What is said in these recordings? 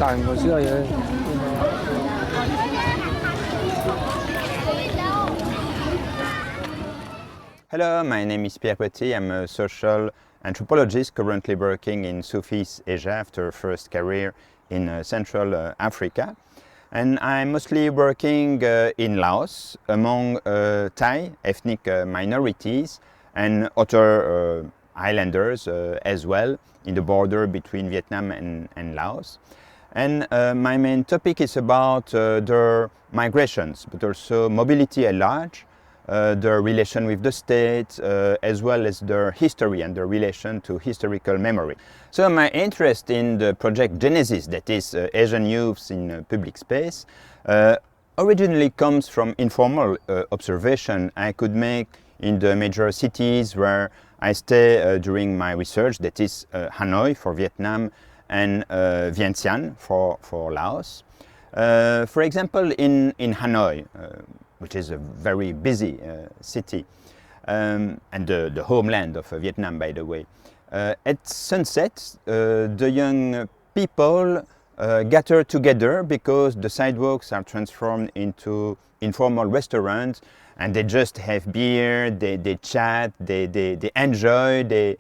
tàng của xưa vậy. Hello, my name is Pierre Petit. I'm a social anthropologist currently working in Southeast Asia after a first career in Central Africa. And I'm mostly working in Laos among Thai ethnic minorities and other islanders as well in the border between Vietnam and Laos. And my main topic is about their migrations, but also mobility at large, their relation with the state, as well as their history and their relation to historical memory. So my interest in the project Genesis, that is Asian youths in public space, originally comes from informal observation I could make in the major cities where I stay during my research, that is Hanoi for Vietnam and Vientiane for Laos. For example, in Hanoi, which is a very busy city, and the homeland of Vietnam, by the way. At sunset, the young people gather together because the sidewalks are transformed into informal restaurants, and they just have beer, they chat, they enjoy, they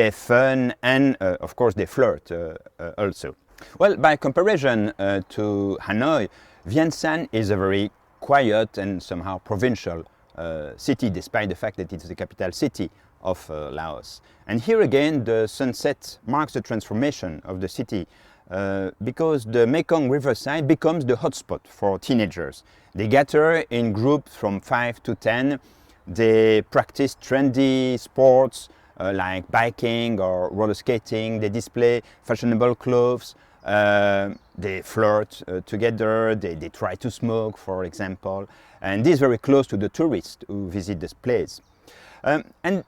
have fun, and of course they flirt also. Well, by comparison to Hanoi, Vientiane is a very quiet and somehow provincial city, despite the fact that it's the capital city of Laos. And here again, the sunset marks the transformation of the city because the Mekong riverside becomes the hotspot for teenagers. They gather in groups from 5 to 10. They practice trendy sports like biking or roller skating. They display fashionable clothes. They flirt together, they try to smoke, for example, and this is very close to the tourists who visit this place. And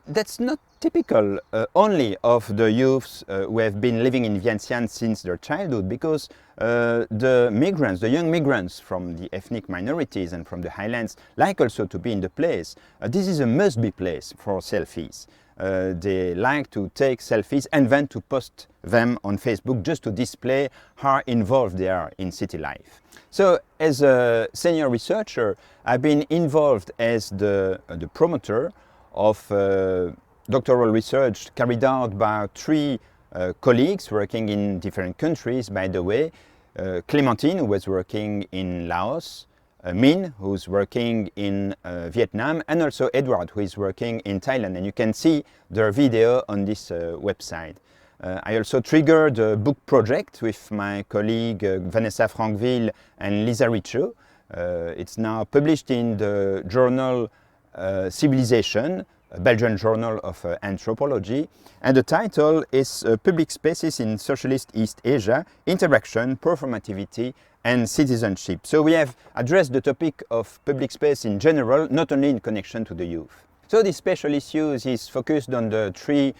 that's not typical only of the youths who have been living in Vientiane since their childhood, because the migrants, the young migrants from the ethnic minorities and from the highlands like also to be in the place. This is a must-be place for selfies. They like to take selfies and then to post them on Facebook just to display how involved they are in city life. So as a senior researcher, I've been involved as the promoter of doctoral research carried out by 3 colleagues working in different countries, by the way. Clémentine, who was working in Laos, Min, who's working in Vietnam, and also Edward, who is working in Thailand. And you can see their video on this website. I also triggered a book project with my colleague Vanessa Franqueville and Lisa Richo. It's now published in the journal Civilization, a Belgian journal of anthropology. And the title is Public Spaces in Socialist East Asia, Interaction, Performativity, and Citizenship. So we have addressed the topic of public space in general, not only in connection to the youth. So this special issue is focused on the 3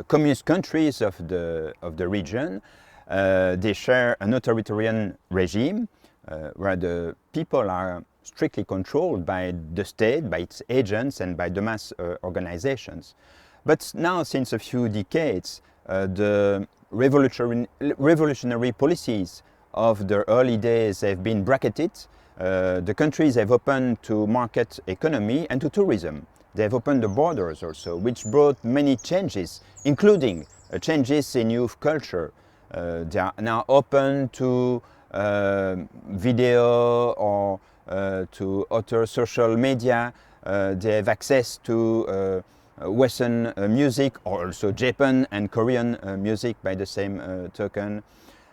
communist countries of the region. They share an authoritarian regime where the people are strictly controlled by the state, by its agents, and by the mass organizations. But now, since a few decades, the revolutionary policies of the early days have been bracketed. The countries have opened to market economy and to tourism. They have opened the borders also, which brought many changes, including changes in youth culture. They are now open to video or to other social media. They have access to Western music, or also Japan and Korean music by the same token.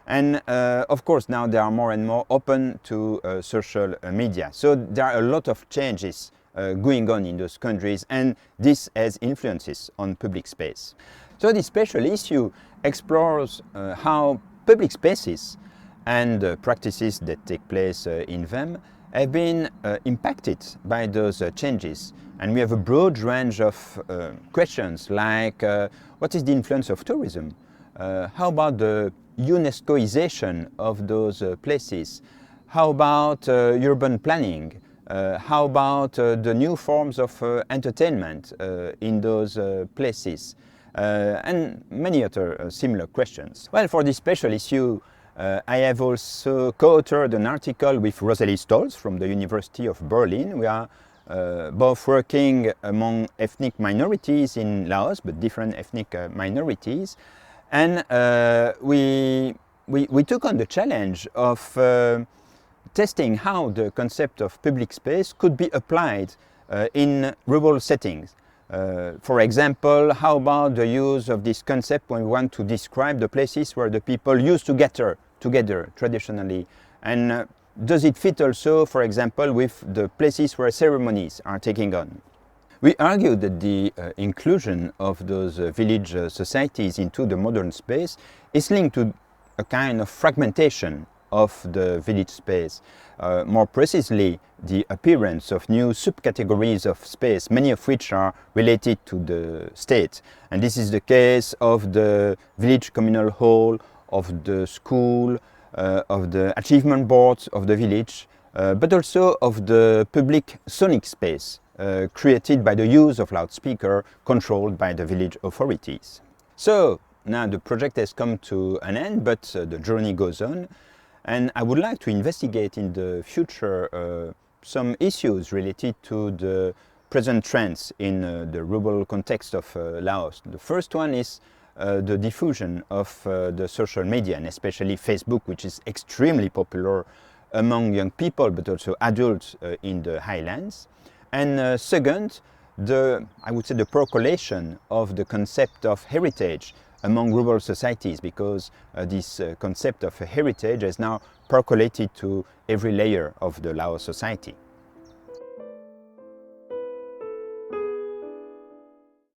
And of course now they are more and more open to social media. So there are a lot of changes going on in those countries, and this has influences on public space. So this special issue explores how public spaces and practices that take place in them have been impacted by those changes. And we have a broad range of questions like what is the influence of tourism? How about the UNESCOization of those places? How about urban planning? How about the new forms of entertainment in those places? And many other similar questions. Well, for this special issue, I have also co-authored an article with Rosalie Stolz from the University of Berlin. We are both working among ethnic minorities in Laos, but different ethnic minorities. And we took on the challenge of testing how the concept of public space could be applied in rural settings. For example, how about the use of this concept when we want to describe the places where the people used to gather together traditionally? And does it fit also, for example, with the places where ceremonies are taking on? We argue that the inclusion of those village societies into the modern space is linked to a kind of fragmentation of the village space. More precisely, the appearance of new subcategories of space, many of which are related to the state. And this is the case of the village communal hall, of the school, of the achievement boards of the village, but also of the public sonic space created by the use of loudspeaker controlled by the village authorities. So now the project has come to an end, but the journey goes on. And I would like to investigate in the future some issues related to the present trends in the rural context of Laos. The first one is the diffusion of the social media, and especially Facebook, which is extremely popular among young people, but also adults in the highlands. And second, I would say the percolation of the concept of heritage among rural societies, because this concept of heritage has now percolated to every layer of the Lao society.